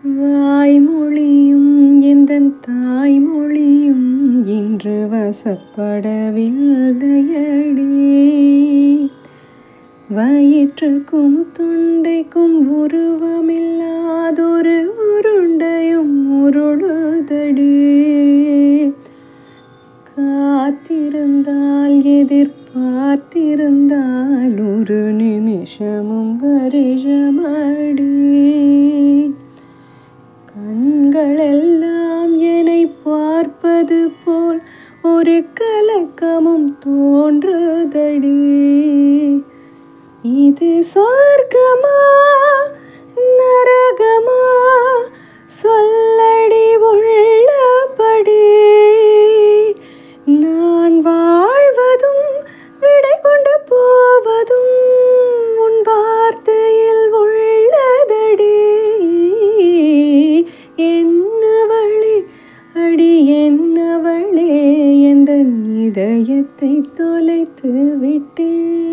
வாய்மொழியும் எந்தன் தாய்மொழியும் இன்று வசப்படவில்லையடி. வயிற்றுக்கும் தொண்டைக்கும் உருவமில்லாதொரு உருண்டையும் உருளுதடி. காத்திருந்தால் எதிர்பார்த்திருந்தால் ஒரு நிமிஷமும் வருஷமடி. கண்களெல்லாம் என்னை பார்ப்பது போல் ஒரு கலக்கமும் தோன்றுதடி. இது சொர்க்கமா நரகமா சொல்லடி உள்ளபடி. நான் வாழ்வதும் விடை கொண்டு போவதும் உன் வார்த்தையில் உள்ளதடி. என்னவளே அடி என்னவளே எந்த இதயத்தை தொலைத்து விட்டேன்.